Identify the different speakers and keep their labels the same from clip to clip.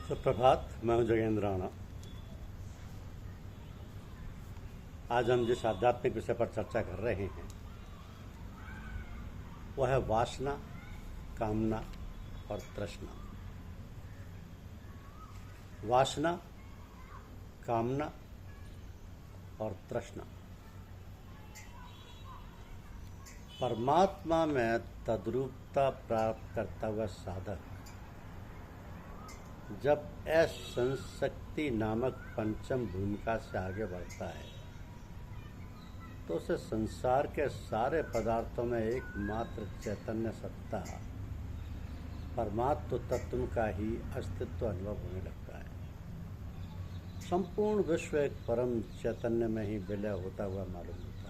Speaker 1: सुप्रभात। मैं हूं जगेंद्र राणा। आज हम जिस आध्यात्मिक विषय पर चर्चा कर रहे हैं वह है वासना, कामना और तृष्णा। वासना, कामना और तृष्णा परमात्मा में तद्रूपता प्राप्त करता हुआ साधक जब असंशक्ति नामक पंचम भूमिका से आगे बढ़ता है तो उसे संसार के सारे पदार्थों में एकमात्र चैतन्य सत्ता परमात्म तत्व का ही अस्तित्व अनुभव होने लगता है। संपूर्ण विश्व एक परम चैतन्य में ही विलय होता हुआ मालूम होता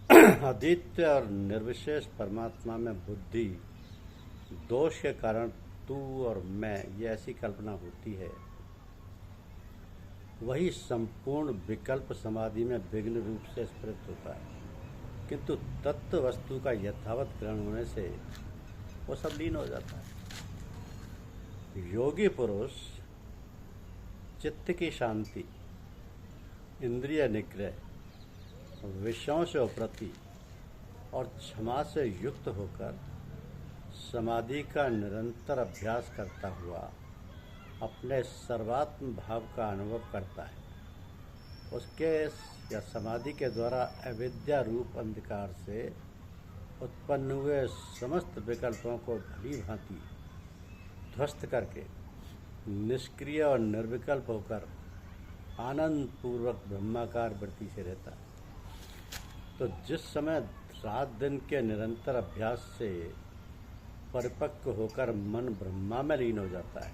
Speaker 1: है। अद्वितीय और निर्विशेष परमात्मा में बुद्धि दोष के कारण तू और मैं ये ऐसी कल्पना होती है, वही संपूर्ण विकल्प समाधि में विघ्न रूप से स्फुरित होता है, किंतु तत्व वस्तु का यथावत ग्रहण होने से वो सब लीन हो जाता है। योगी पुरुष चित्त की शांति, इंद्रिय निग्रह, विषयों से उपरति और क्षमा से युक्त होकर समाधि का निरंतर अभ्यास करता हुआ अपने सर्वात्म भाव का अनुभव करता है। उसके या समाधि के द्वारा अविद्या रूप अंधकार से उत्पन्न हुए समस्त विकल्पों को भली भांति ध्वस्त करके निष्क्रिय और निर्विकल्प होकर आनंद पूर्वक ब्रह्माकार वृत्ति से रहता है। तो जिस समय रात दिन के निरंतर अभ्यास से परिपक्व होकर मन ब्रह्मा में लीन हो जाता है,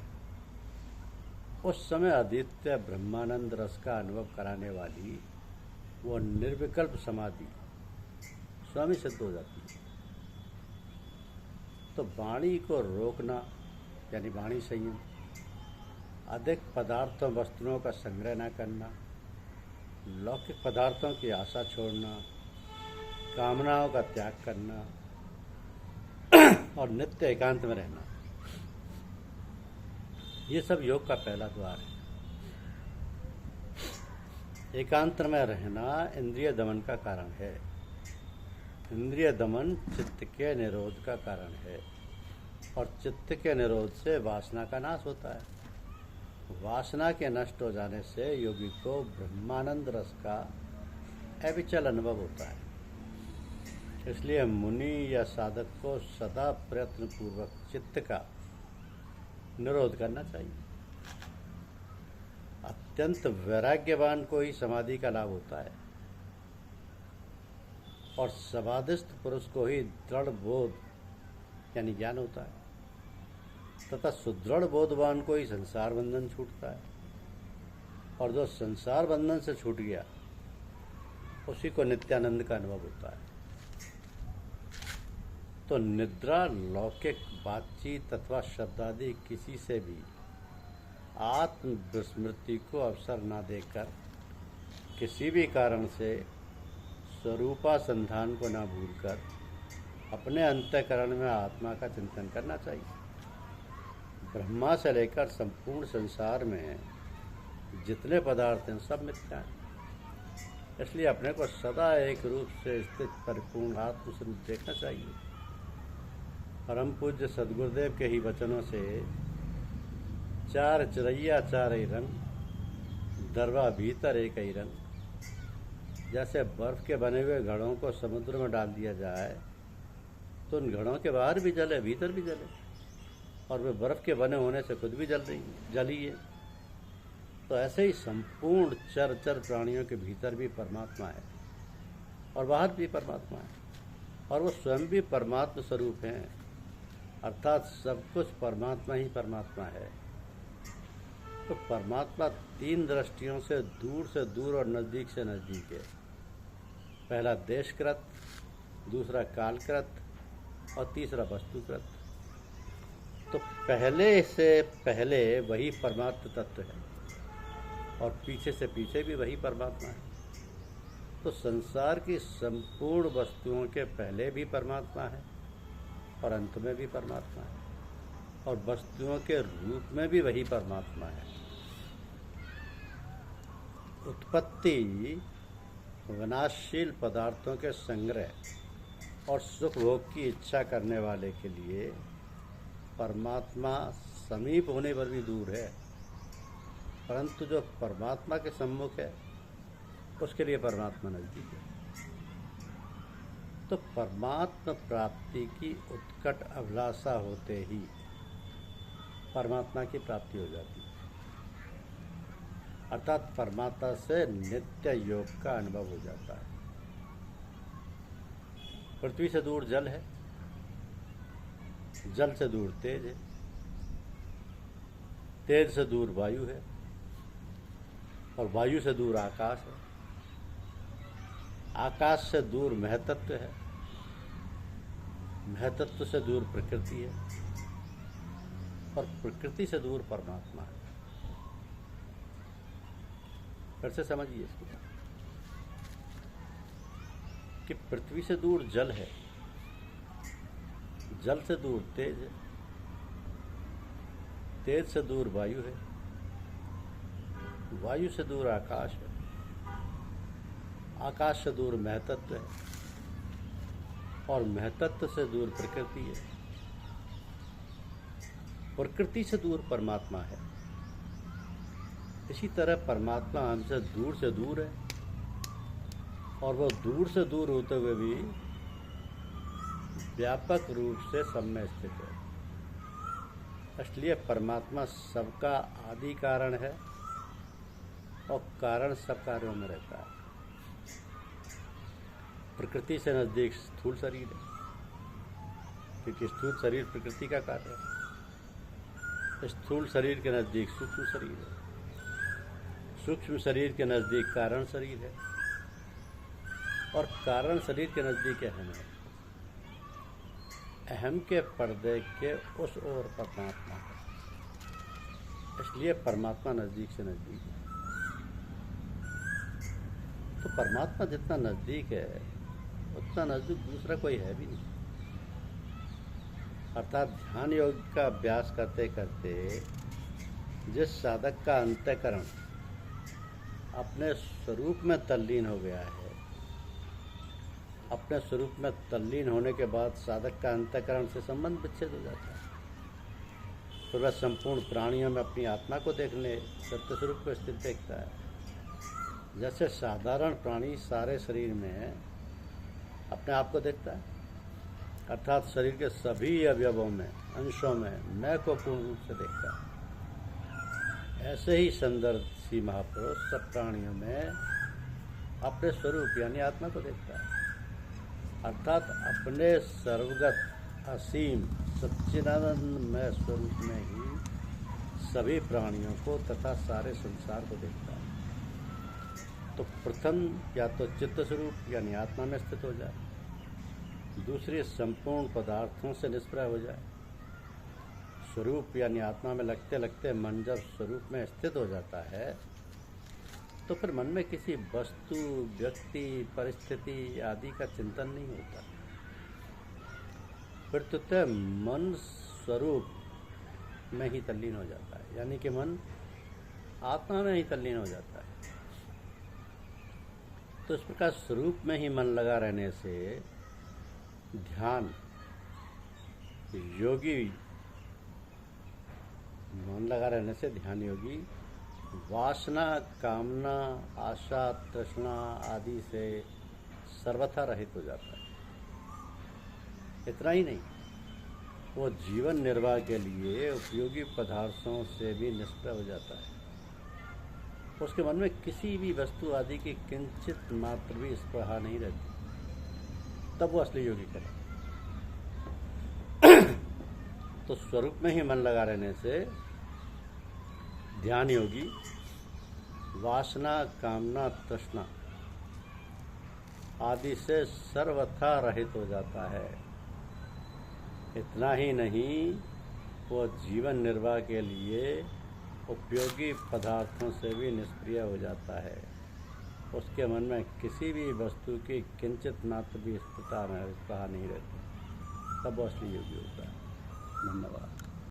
Speaker 1: उस समय अद्वितीय ब्रह्मानंद रस का अनुभव कराने वाली वो निर्विकल्प समाधि स्वयं सिद्ध हो जाती है। तो वाणी को रोकना यानी वाणी संयम, अधिक पदार्थों वस्तुओं का संग्रह न करना, लौकिक पदार्थों की आशा छोड़ना, कामनाओं का त्याग करना और नित्य एकांत में रहना, ये सब योग का पहला द्वार है। एकांत में रहना इंद्रिय दमन का कारण है। इंद्रिय दमन चित्त के निरोध का कारण है और चित्त के निरोध से वासना का नाश होता है। वासना के नष्ट हो जाने से योगी को ब्रह्मानंद रस का अविचल अनुभव होता है। इसलिए मुनि या साधक को सदा प्रयत्न पूर्वक चित्त का निरोध करना चाहिए। अत्यंत वैराग्यवान को ही समाधि का लाभ होता है और समाधिस्थ पुरुष को ही दृढ़ बोध यानी ज्ञान होता है तथा सुदृढ़ बोधवान को ही संसार बंधन छूटता है और जो संसार बंधन से छूट गया उसी को नित्यानंद का अनुभव होता है। तो निद्रा, लौकिक बातचीत अथवा शब्दादि किसी से भी आत्म विस्मृति को अवसर न देकर किसी भी कारण से स्वरूपासंधान को न भूलकर अपने अंतःकरण में आत्मा का चिंतन करना चाहिए। ब्रह्मा से लेकर संपूर्ण संसार में जितने पदार्थ हैं सब मिथ्या हैं, इसलिए अपने को सदा एक रूप से स्थित परिपूर्ण आत्मस्वरूप देखना चाहिए। परम पूज्य सदगुरुदेव के ही वचनों से चार चिरैया चार ही रंग, दरवा भीतर एक ही रंग। जैसे बर्फ के बने हुए घड़ों को समुद्र में डाल दिया जाए तो उन घड़ों के बाहर भी जले, भीतर भी जले, और वे बर्फ के बने होने से खुद भी जली है। तो ऐसे ही संपूर्ण चर प्राणियों के भीतर भी परमात्मा है और बाहर भी परमात्मा है और वो स्वयं भी परमात्मा स्वरूप हैं, अर्थात सब कुछ परमात्मा ही परमात्मा है। तो परमात्मा तीन दृष्टियों से दूर और नज़दीक से नज़दीक है। पहला देशकृत, दूसरा कालकृत और तीसरा वस्तुकृत। तो पहले से पहले वही परमात्म तत्व है और पीछे से पीछे भी वही परमात्मा है। तो संसार की संपूर्ण वस्तुओं के पहले भी परमात्मा है और अंत में भी परमात्मा है। और वस्तुओं के रूप में भी वही परमात्मा है। उत्पत्ति विनाशशील पदार्थों के संग्रह और सुख भोग की इच्छा करने वाले के लिए परमात्मा समीप होने पर भी दूर है, परंतु जो परमात्मा के सम्मुख है उसके लिए परमात्मा नजदीक है। तो परमात्मा प्राप्ति की उत्कट अभिलाषा होते ही परमात्मा की प्राप्ति हो जाती है, अर्थात परमात्मा से नित्य योग का अनुभव हो जाता है। पृथ्वी से दूर जल है, जल से दूर तेज है, तेज से दूर वायु है, और वायु से दूर आकाश है, आकाश से दूर महतत्व है, महतत्व से दूर प्रकृति है, और प्रकृति से दूर परमात्मा है। फिर से समझिए इसको कि पृथ्वी से दूर जल है, जल से दूर तेज है, तेज से दूर वायु है, वायु से दूर आकाश है, आकाश से दूर महतत्व है, और महतत्व से दूर प्रकृति है, प्रकृति से दूर परमात्मा है। इसी तरह परमात्मा हमसे दूर है, और वो दूर से दूर होते हुए भी व्यापक रूप से सब में स्थित है। इसलिए परमात्मा सबका आदि कारण है और कारण सब कार्यों में रहता है। प्रकृति से नजदीक स्थूल शरीर है, क्योंकि स्थूल शरीर प्रकृति का कार्य है। स्थूल शरीर के नजदीक सूक्ष्म शरीर है, सूक्ष्म शरीर के नजदीक कारण शरीर है, और कारण शरीर के नजदीक अहम है। अहम के पर्दे के उस ओर परमात्मा है, इसलिए परमात्मा नजदीक से नजदीक है। तो परमात्मा जितना नजदीक है उतना नजदीक दूसरा कोई है भी नहीं। अर्थात ध्यान योग का अभ्यास करते करते जिस साधक का अंतःकरण अपने स्वरूप में तल्लीन हो गया है, अपने स्वरूप में तल्लीन होने के बाद साधक का अंतःकरण से संबंध विच्छेद हो जाता है। तो वह संपूर्ण प्राणियों में अपनी आत्मा को देखने सत्य स्वरूप को स्थित देखता है। जैसे साधारण प्राणी सारे शरीर में अपने आप को देखता है, अर्थात शरीर के सभी अवयवों में, अंशों में मैं को पूर्ण रूप से देखता है। ऐसे ही संदर्शी महापुरुष सब प्राणियों में अपने स्वरूप यानी आत्मा को देखता है, अर्थात अपने सर्वगत असीम सच्चिदानंदमय स्वरूप में ही सभी प्राणियों को तथा सारे संसार को देखता है। तो प्रथम या तो चित्त स्वरूप यानी आत्मा में स्थित हो जाए, दूसरी संपूर्ण पदार्थों से निष्प्रह हो जाए। स्वरूप यानी आत्मा में लगते लगते मन जब स्वरूप में स्थित हो जाता है तो फिर मन में किसी वस्तु, व्यक्ति, परिस्थिति आदि का चिंतन नहीं होता। फिर तो मन स्वरूप में ही तल्लीन हो जाता है, यानी कि मन आत्मा में ही तल्लीन हो जाता है। तो इस प्रकार स्वरूप में ही मन लगा रहने से ध्यान योगी, मन लगा रहने से ध्यान योगी वासना, कामना, आशा, तृष्णा आदि से सर्वथा रहित हो जाता है। इतना ही नहीं, वो जीवन निर्वाह के लिए उपयोगी पदार्थों से भी निष्प्रह हो जाता है। उसके मन में किसी भी वस्तु आदि की किंचित मात्र भी स्पृहा नहीं रहती, तब वो असली योगी करे। तो स्वरूप में ही मन लगा रहने से ध्यान योगी वासना, कामना, तृष्णा आदि से सर्वथा रहित हो जाता है। इतना ही नहीं, वो जीवन निर्वाह के लिए उपयोगी पदार्थों से भी निष्क्रिय हो जाता है। उसके मन में किसी भी वस्तु की किंचित मात्र भी स्फुरता नहीं रहती, तब वो असली योगी होता है। धन्यवाद।